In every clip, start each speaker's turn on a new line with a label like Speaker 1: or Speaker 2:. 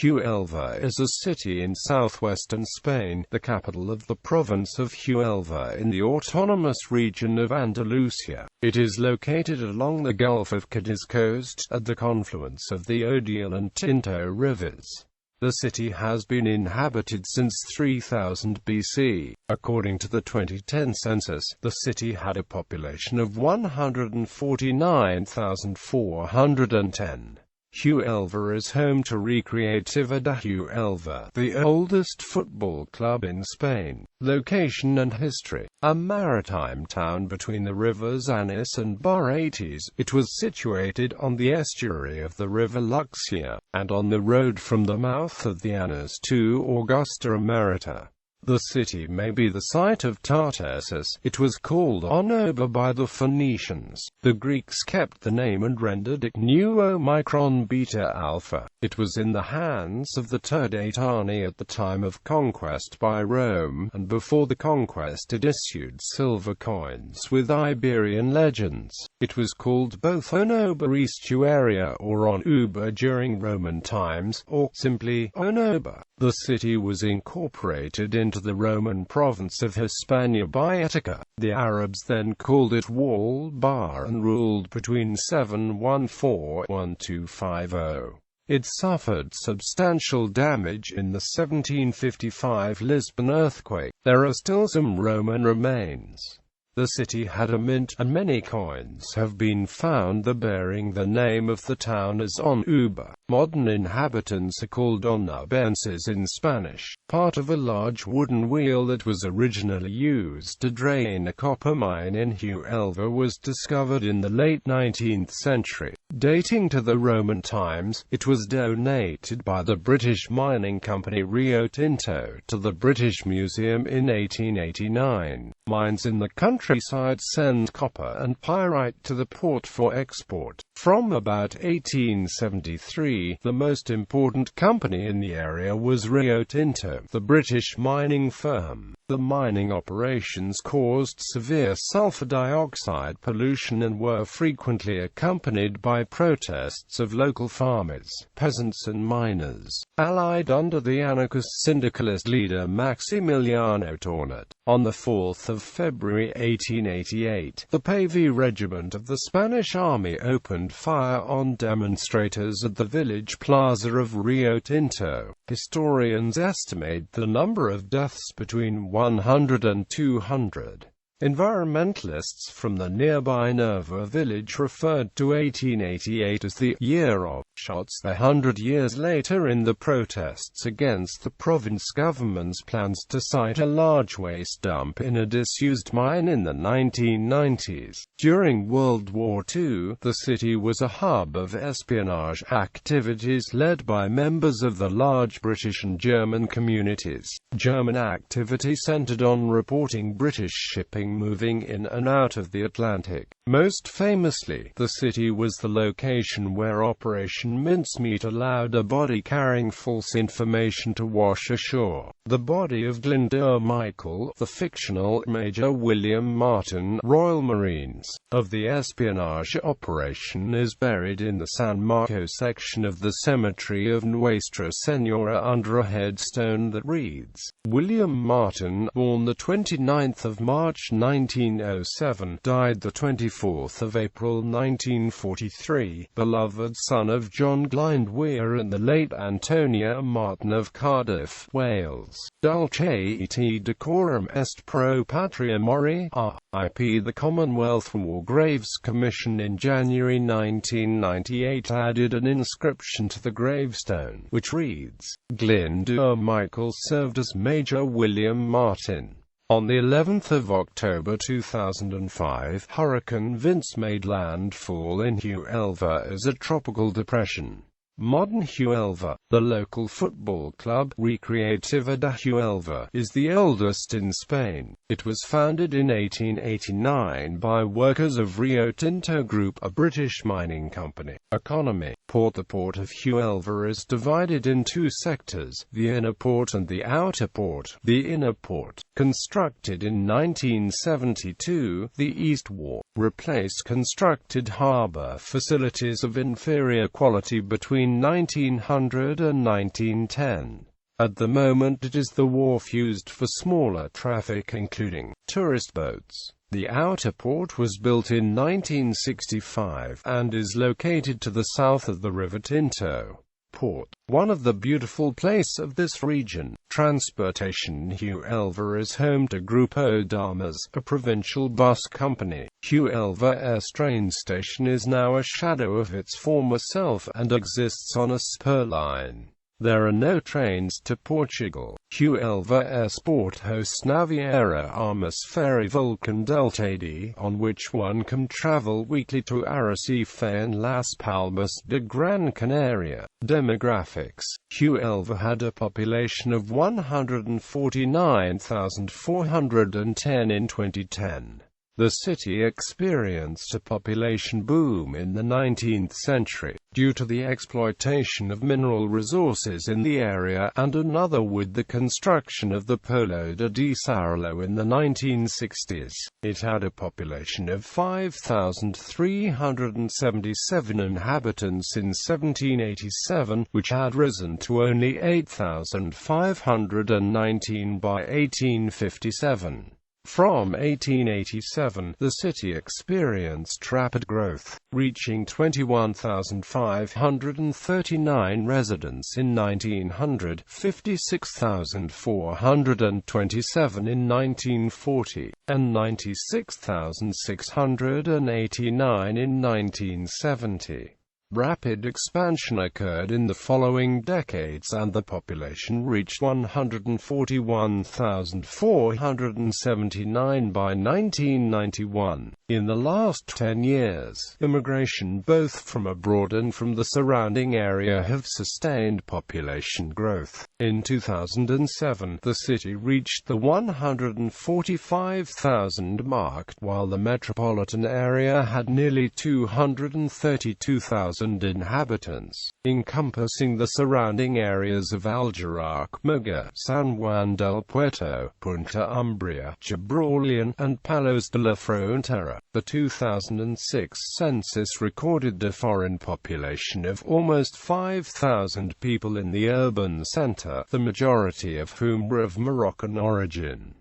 Speaker 1: Huelva is a city in southwestern Spain, the capital of the province of Huelva in the autonomous region of Andalusia. It is located along the Gulf of Cádiz coast, at the confluence of the Odiel and Tinto rivers. The city has been inhabited since 3000 BC. According to the 2010 census, the city had a population of 149,410. Huelva is home to Recreativa Huelva, the oldest football club in Spain. Location and history. A maritime town between the rivers Anonimous and BC.According, it was situated on the estuary of the river Luxia, and on the road from the mouth of the Anonimous to Augusta Emerita. The city may be the site of Tartessus. It was called Onoba by the Phoenicians. The Greeks kept the name and rendered it Nu Omicron Beta Alpha. It was in the hands of the Turdetani at the time of conquest by Rome, and before the conquest it issued silver coins with Iberian legends. It was called both Onoba Estuaria or Onuba during Roman times, or simply Onoba. The city was incorporated into the Roman province of Hispania by Etica. The Arabs then called it Wal Bar and ruled between 714–1250. It suffered substantial damage in the 1755 Lisbon earthquake. There are still some Roman remains. The city had a mint, and many coins have been found bearing the name of the town as Onuba. Modern inhabitants are called onubenses in Spanish. Part of a large wooden wheel that was originally used to drain a copper mine in Huelva was discovered in the late 19th century. Dating to the Roman times, it was donated by the British mining company Rio Tinto to the British Museum in 1889. Mines in the countryside send copper and pyrite to the port for export. From about 1873, the most important company in the area was Rio Tinto, the British mining firm. The mining operations caused severe sulfur dioxide pollution and were frequently accompanied by protests of local farmers, peasants and miners, allied under the anarchist syndicalist leader Maximiliano Tornat. On the 4th of February 1888, the Pavie Regiment of the Spanish Army opened fire on demonstrators at the village plaza of Rio Tinto. Historians estimate the number of deaths between 100 and 200. Environmentalists from the nearby Nerva village referred to 1888 as the year of shots. 100 years later, in the protests against the province government's plans to site a large waste dump in a disused mine in the 1990s. During World War II, the city was a hub of espionage activities led by members of the large British and German communities. German activity centered on reporting British shipping moving in and out of the Atlantic. Most famously, the city was the location where Operation Mincemeat allowed a body carrying false information to wash ashore. The body of Glyndŵr Michael, the fictional Major William Martin, Royal Marines, of the espionage operation, is buried in the San Marco section of the cemetery of Nuestra Señora under a headstone that reads, William Martin, born the 29th of March 1907, died the 24th of April 1943, beloved son of John Glyndŵr and the late Antonia Martin of Cardiff, Wales. Dulce et decorum est pro patria mori, R.I.P. The Commonwealth War Graves Commission in January 1998 added an inscription to the gravestone, which reads, Glyndŵr Michael served as Major William Martin. On the 11th of October 2005, Hurricane Vince made landfall in Huelva as a tropical depression. Modern Huelva, the local football club, Recreativa de Huelva, is the oldest in Spain. It was founded in 1889 by workers of Rio Tinto Group, a British mining company. Economy. The port of Huelva is divided in two sectors, the inner port and the outer port. The inner port, constructed in 1972, the East Wharf, replaced constructed harbour facilities of inferior quality between between 1900 and 1910. At the moment it is the wharf used for smaller traffic including tourist boats. The outer port was built in 1965 and is located to the south of the River Tinto port. One of the beautiful places of this region, transportation. Huelva is home to Grupo Damas, a provincial bus company. Huelva train station is now a shadow of its former self and exists on a spur line. There are no trains to Portugal. Huelva Airport hosts Naviera Armas Ferry Vulcan Delta on which one can travel weekly to Arrecife and Las Palmas de Gran Canaria. Demographics. Huelva had a population of 149,410 in 2010. The city experienced a population boom in the 19th century, due to the exploitation of mineral resources in the area and another with the construction of the Puerto de Desarrollo in the 1960s. It had a population of 5,377 inhabitants in 1787, which had risen to only 8,519 by 1857. From 1887, the city experienced rapid growth, reaching 21,539 residents in 1900, 56,427 in 1940, and 96,689 in 1970. Rapid expansion occurred in the following decades and the population reached 141,479 by 1991. In the last 10 years, immigration both from abroad and from the surrounding area have sustained population growth. In 2007, the city reached the 145,000 mark, while the metropolitan area had nearly 232,000 inhabitants, encompassing the surrounding areas of Algerac, Muga, San Juan del Puerto, Punta Umbria, Gibraltar, and Palos de la Frontera. The 2006 census recorded a foreign population of almost 5,000 people in the urban center, the majority of whom were of Moroccan origin.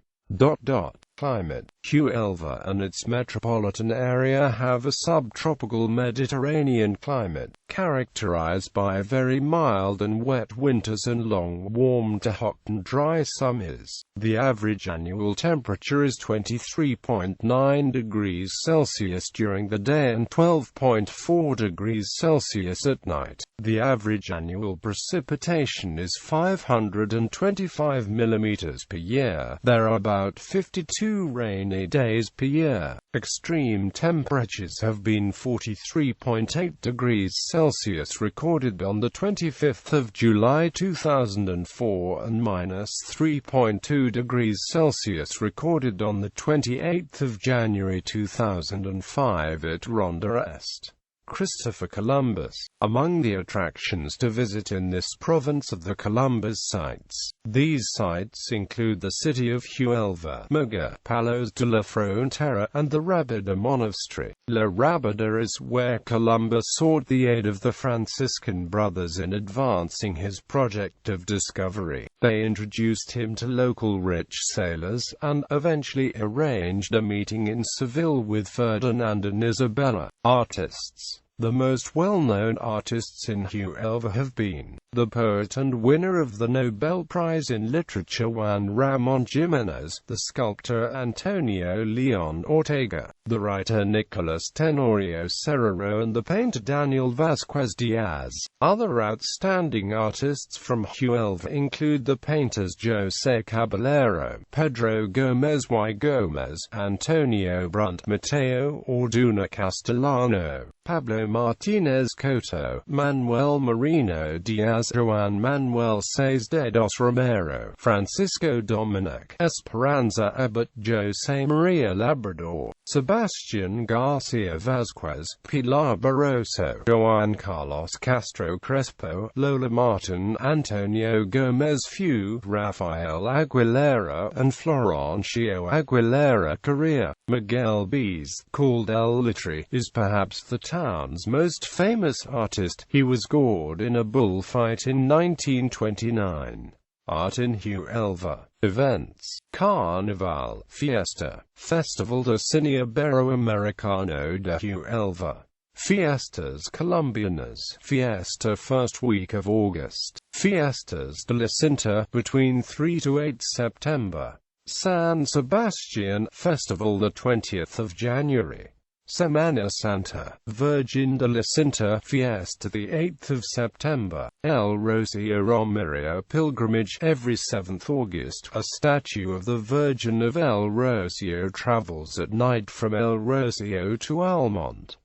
Speaker 1: Climate. Huelva and its metropolitan area have a subtropical Mediterranean climate, characterized by very mild and wet winters and long warm to hot and dry summers. The average annual temperature is 23.9 degrees Celsius during the day and 12.4 degrees Celsius at night. The average annual precipitation is 525 millimeters per year. There are about 52 rainy days per year. Extreme temperatures have been 43.8 degrees Celsius recorded on the 25th of July 2004 and -3.2 degrees Celsius recorded on the 28th of January 2005 at Ronda Est. Christopher Columbus. Among the attractions to visit in this province are the Columbus sites. These sites include the city of Huelva, Muga, Palos de la Frontera, and the Rabida Monastery. La Rabida is where Columbus sought the aid of the Franciscan brothers in advancing his project of discovery. They introduced him to local rich sailors, and eventually arranged a meeting in Seville with Ferdinand and Isabella. Artists. The most well-known artists in Huelva have been the poet and winner of the Nobel Prize in Literature Juan Ramón Jiménez, the sculptor Antonio León Ortega, the writer Nicolás Tenorio Serrero, and the painter Daniel Vázquez Diaz. Other outstanding artists from Huelva include the painters José Caballero, Pedro Gómez y Gómez, Antonio Brunt, Mateo Orduna Castellano, Pablo Martínez Coto, Manuel Marino Diaz, Joan Manuel Seis Dedos Romero, Francisco Dominic Esperanza Abbott, José María Labrador, Sebastián García Vázquez, Pilar Barroso, Joan Carlos Castro Crespo, Lola Martin, Antonio Gómez Fu, Rafael Aguilera, and Florencio Aguilera Correa. Miguel B's, called El Litri, is perhaps the town's most famous artist. He was gored in a bullfight in 1929. Art in Huelva. Events: Carnaval, Fiesta, Festival de Cine Iberoamericano de Huelva, Fiestas Colombianas, Fiesta first week of August, Fiestas de la Cinta, between 3 to 8 September, San Sebastian Festival the 20th of January, Semana Santa, Virgin de la Cinta Fiesta the 8th of September, El Rocío Romerio pilgrimage every 7th August. A statue of the Virgin of El Rocío travels at night from El Rocío to Almont.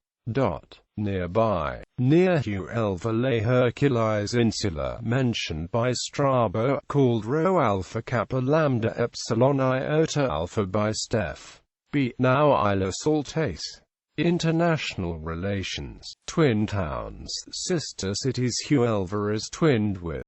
Speaker 1: Nearby, near Huelva lay Hercules Insula, mentioned by Strabo, called Rho Alpha Kappa Lambda Epsilon Iota Alpha by Steph B. Now Isla Saltace. International relations. Twin towns. Sister cities. Huelva is twinned with